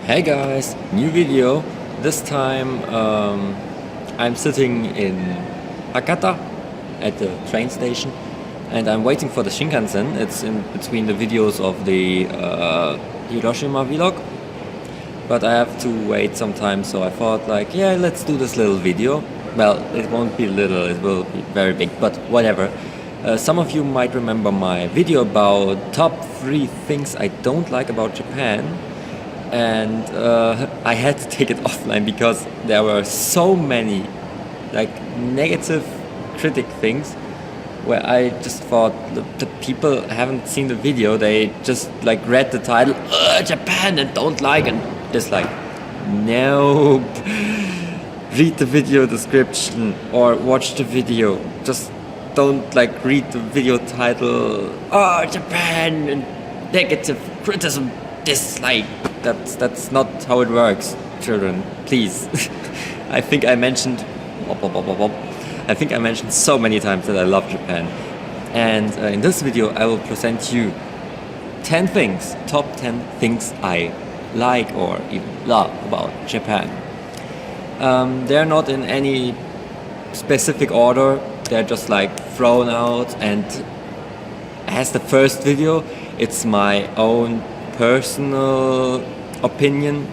Hey guys, new video. This time I'm sitting in Hakata at the train station and I'm waiting for the Shinkansen. It's in between the videos of the Hiroshima vlog, but I have to wait some time, so I thought like, yeah, let's do this little video. Well, it won't be little, it will be very big, but whatever. Some of you might remember my video about top 3 things I don't like about Japan, and I had to take it offline because there were so many like negative critic things where I just thought the people haven't seen the video, they just like read the title, Japan, and don't like and dislike. Nope. Read the video description or watch the video. Just don't like read the video title, Japan, and negative criticism, dislike. That's not how it works, children. Please. I think I mentioned so many times that I love Japan. And in this video I will present you 10 things, top 10 things I like or even love about Japan. They're not in any specific order, they're just like thrown out, and as the first video, it's my own personal opinion.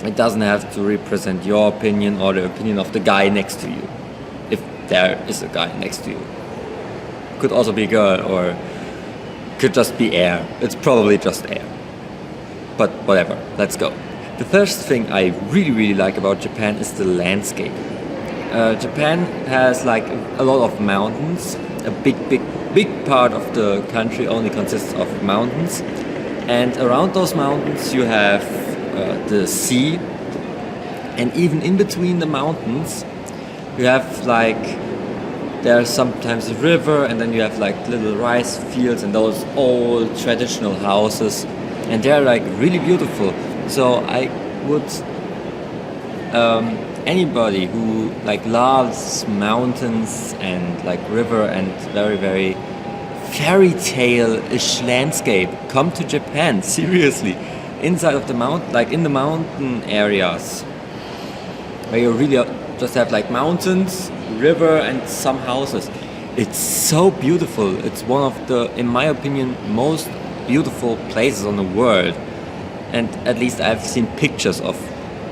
It doesn't have to represent your opinion or the opinion of the guy next to you, if there is a guy next to you. Could also be a girl or could just be air. It's probably just air. But whatever, let's go. The first thing I really like about Japan is the landscape. Japan has like a lot of mountains. A big part of the country only consists of mountains. And around those mountains you have the sea. And even in between the mountains you have like, there's sometimes a river, and then you have like little rice fields and those old traditional houses. And they're like really beautiful. So I would, anybody who like loves mountains and like river and very fairy tale-ish landscape, come to Japan, seriously. Inside of the mountain, like in the mountain areas, where you really just have like mountains, river and some houses. It's so beautiful. It's one of the, in my opinion, most beautiful places on the world. And at least I've seen pictures of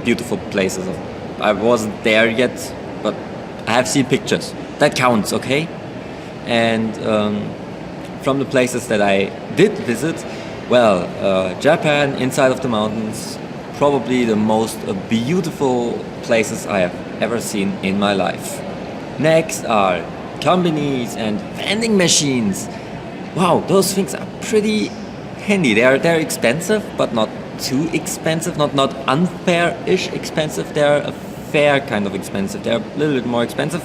beautiful places. I wasn't there yet, but I have seen pictures. That counts, okay? And from the places that I did visit, well, Japan, inside of the mountains, probably the most beautiful places I have ever seen in my life. Next are companies and vending machines. Wow, those things are pretty handy. They're expensive, but not too expensive, not unfair-ish expensive. They're a fair kind of expensive. They're a little bit more expensive.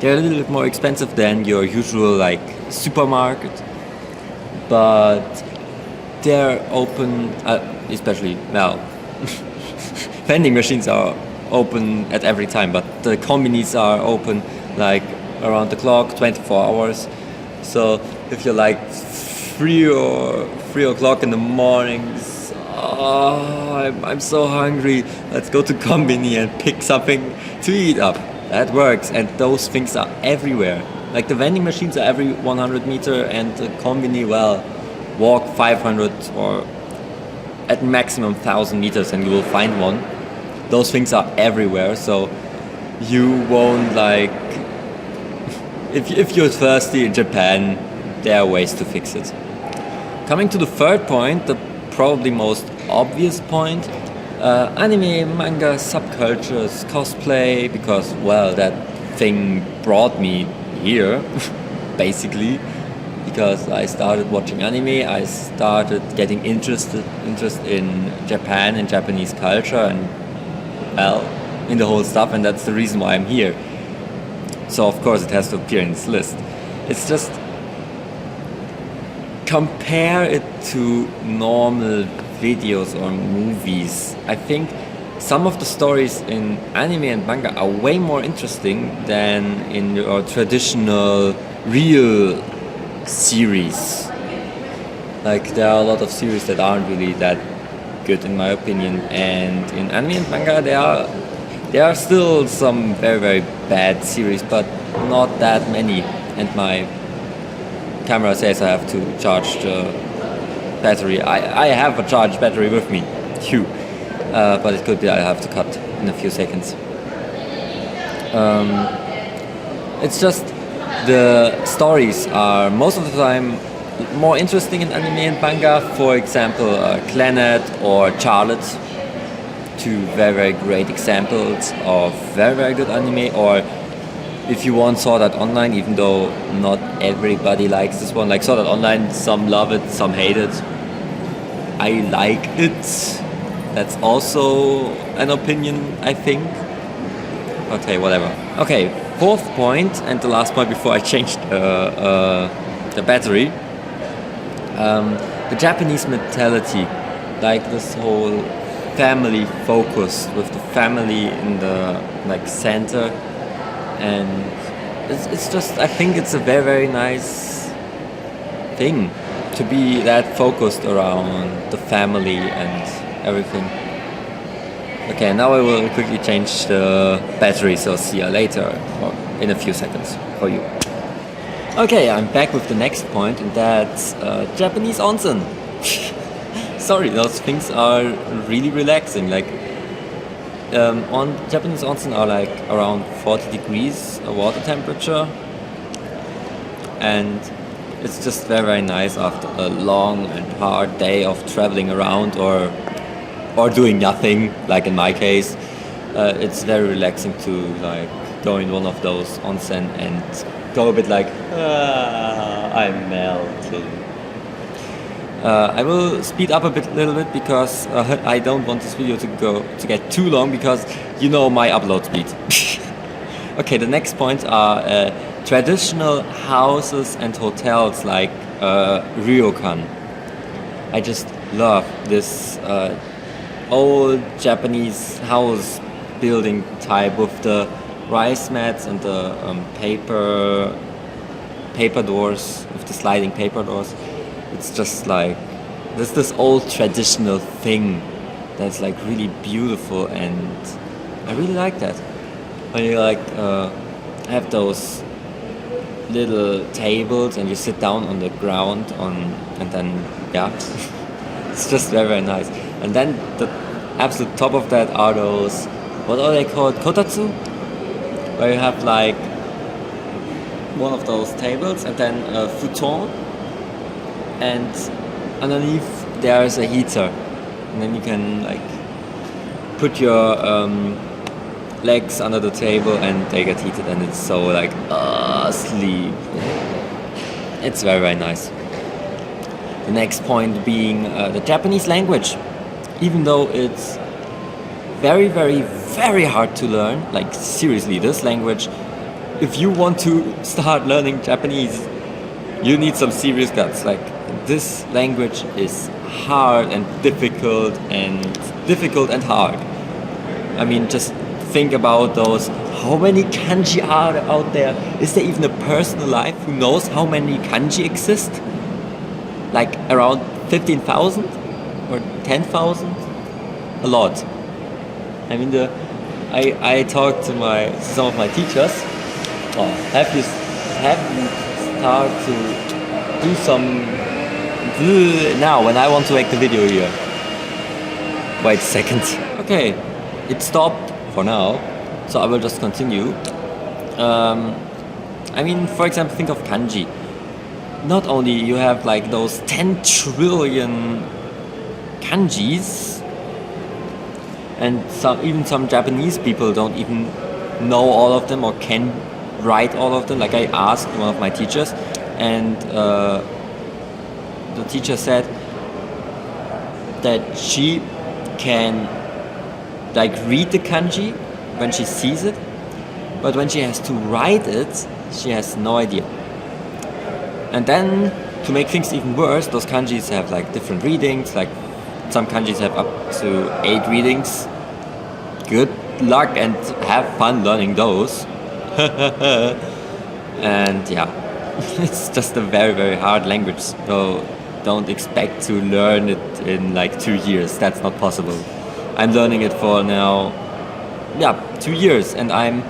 They're a little bit more expensive than your usual like supermarket, but they're open, especially now. Vending machines are open at every time, but the companies are open like around the clock, 24 hours. So if you're like 3 o'clock in the mornings, I'm so hungry, let's go to combini and pick something to eat up. That works, and those things are everywhere. Like the vending machines are every 100 meter, and the combini, well, walk 500 or at maximum 1,000 meters and you will find one. Those things are everywhere, so you won't like, if you're thirsty in Japan, there are ways to fix it. Coming to the third point, the probably most obvious point, anime, manga, subcultures, cosplay, because, well, that thing brought me here, basically, because I started watching anime, I started getting interest in Japan and Japanese culture and, well, in the whole stuff, and that's the reason why I'm here. So of course it has to appear in this list. It's just, compare it to normal videos or movies. I think some of the stories in anime and manga are way more interesting than in your traditional real series. Like there are a lot of series that aren't really that good in my opinion, and in anime and manga there are still some very very bad series, but not that many. And my camera says I have to charge the battery. I have a charged battery with me, phew. But it could be I have to cut in a few seconds. It's just the stories are most of the time more interesting in anime and manga. For example, Clannad or Charlotte, two very very great examples of very very good anime. Or if you want Sword Art Online, even though not everybody likes this one, like Sword Art Online, some love it, some hate it. I like it. That's also an opinion, I think. Okay, whatever. Okay, fourth point and the last point before I changed the battery. The Japanese mentality, like this whole family focus with the family in the like center, and it's just, I think it's a very very nice thing to be that focused around the family and everything. Okay, now I will quickly change the battery, so see you later or in a few seconds for you. Okay, I'm back with the next point, and that's Japanese onsen. Sorry, those things are really relaxing. Like on Japanese onsen are like around 40 degrees water temperature, and it's just very very nice after a long and hard day of traveling around or doing nothing, like in my case. It's very relaxing to like go in one of those onsen and go a bit like, I'm melting. I will speed up a little bit because I don't want this video to get too long, because you know my upload speed. Okay, the next points are traditional houses and hotels like Ryokan. I just love this old Japanese house building type with the rice mats and the paper doors, with the sliding paper doors. It's just like this old traditional thing that's like really beautiful, and I really like that. When you like have those little tables and you sit down on the ground and then yeah, it's just very very nice. And then the absolute top of that are those, what are they called, Kotatsu, where you have like one of those tables and then a futon, and underneath there is a heater, and then you can like put your legs under the table and they get heated, and it's so like sleep. It's very very nice. The next point being the Japanese language. Even though it's very very very hard to learn, like seriously, this language, if you want to start learning Japanese, you need some serious guts. Like this language is hard and difficult and hard. I mean, just think about those, how many kanji are out there? Is there even a person alive who knows how many kanji exist? Like around 15,000 or 10,000? A lot. I mean, I talked to some of my teachers. Oh, have you start to do some now when I want to make the video here? Wait a second. Okay, it stopped for now, so I will just continue. I mean, for example, think of kanji. Not only you have like those 10 trillion kanjis, and even some Japanese people don't even know all of them or can write all of them. Like I asked one of my teachers, and the teacher said that she can like read the kanji when she sees it, but when she has to write it, she has no idea. And then to make things even worse, those kanjis have like different readings. Like some kanjis have up to 8 readings. Good luck and have fun learning those. And yeah, it's just a very very hard language. So don't expect to learn it in like 2 years. That's not possible. I'm learning it for now, 2 years, and I'm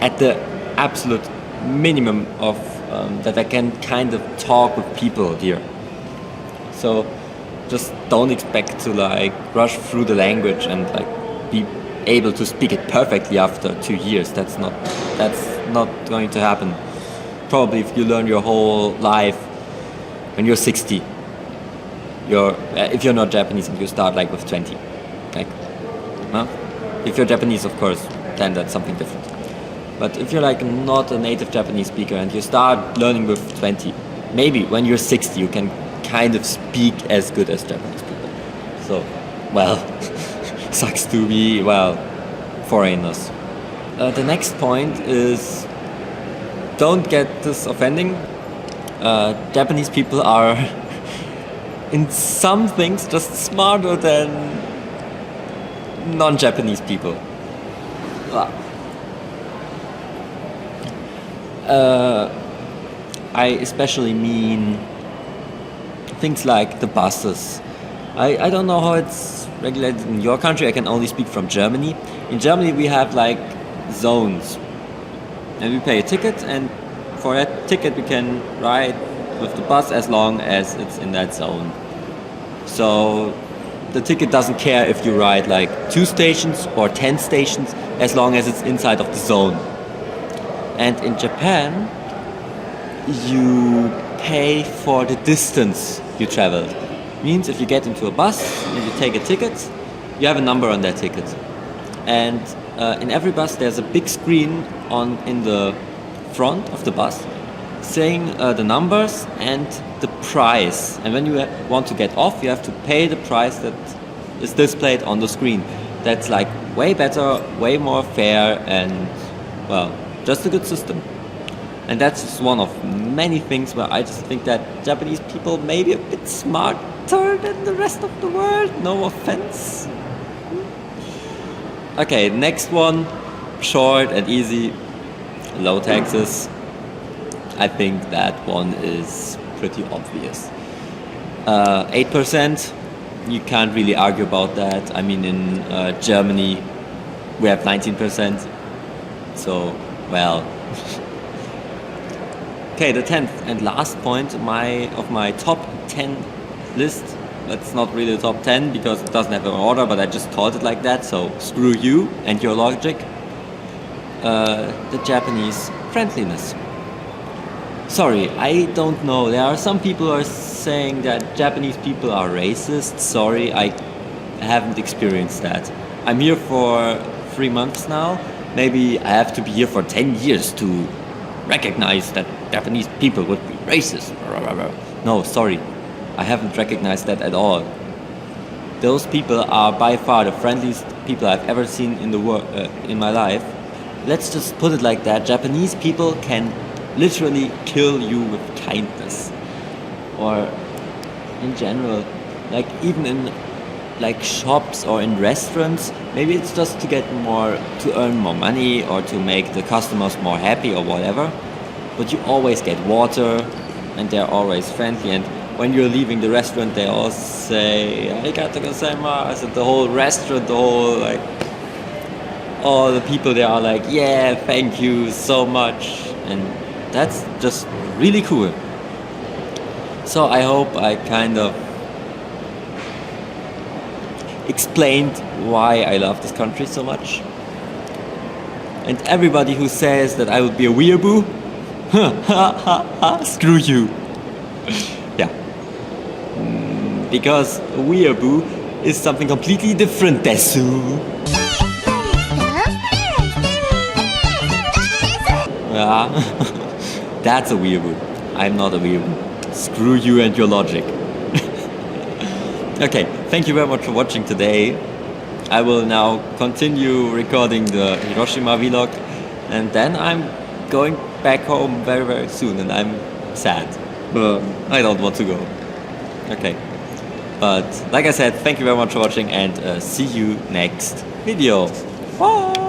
at the absolute minimum of that I can kind of talk with people here. So just don't expect to like rush through the language and like be able to speak it perfectly after 2 years. That's not going to happen. Probably if you learn your whole life when you're 60, if you're not Japanese and you start like with 20, like, no? If you're Japanese, of course, then that's something different. But if you're like not a native Japanese speaker and you start learning with 20, maybe when you're 60 you can kind of speak as good as Japanese people. So, well, sucks to be, foreigners. The next point is, don't get this offending. Japanese people are in some things just smarter than non-Japanese people. I especially mean things like the buses. I don't know how it's regulated in your country. I can only speak from Germany. In Germany we have like zones, and we pay a ticket, and for that ticket we can ride with the bus as long as it's in that zone. So the ticket doesn't care if you ride like 2 stations or 10 stations as long as it's inside of the zone. And in Japan, you pay for the distance you traveled. Means if you get into a bus and you take a ticket, you have a number on that ticket. And in every bus there's a big screen in the front of the bus saying the numbers and the price. And when you want to get off, you have to pay the price that is displayed on the screen. That's like way better, way more fair, and just a good system. And that's just one of many things where I just think that Japanese people may be a bit smarter than the rest of the world. No offense. Okay, next one, short and easy, low taxes. I think that one is pretty obvious. 8%, you can't really argue about that. I mean, in Germany, we have 19%. So, Okay, the 10th and last point of my top 10 list. That's not really the top 10 because it doesn't have an order, but I just called it like that, so screw you and your logic. The Japanese friendliness. Sorry, I don't know. There are some people who are saying that Japanese people are racist. Sorry, I haven't experienced that. I'm here for 3 months now. Maybe I have to be here for 10 years to recognize that Japanese people would be racist. No, sorry. I haven't recognized that at all. Those people are by far the friendliest people I've ever seen in my life. Let's just put it like that. Japanese people can literally kill you with kindness. Or in general, like even in like shops or in restaurants, maybe it's just to earn more money or to make the customers more happy or whatever. But you always get water, and they're always friendly. And when you're leaving the restaurant, they all say "arigatou gozaimasu." The whole restaurant, all the people there are like, "Yeah, thank you so much," and that's just really cool. So I hope I kind of explained why I love this country so much. And everybody who says that I would be a weeaboo, screw you. Yeah. Because a weeaboo is something completely different, desu. Yeah. That's a weeaboo. I'm not a weeaboo. Screw you and your logic. Okay, thank you very much for watching today. I will now continue recording the Hiroshima vlog, and then I'm going back home very, very soon, and I'm sad. I don't want to go. Okay, but like I said, thank you very much for watching, and see you next video. Bye!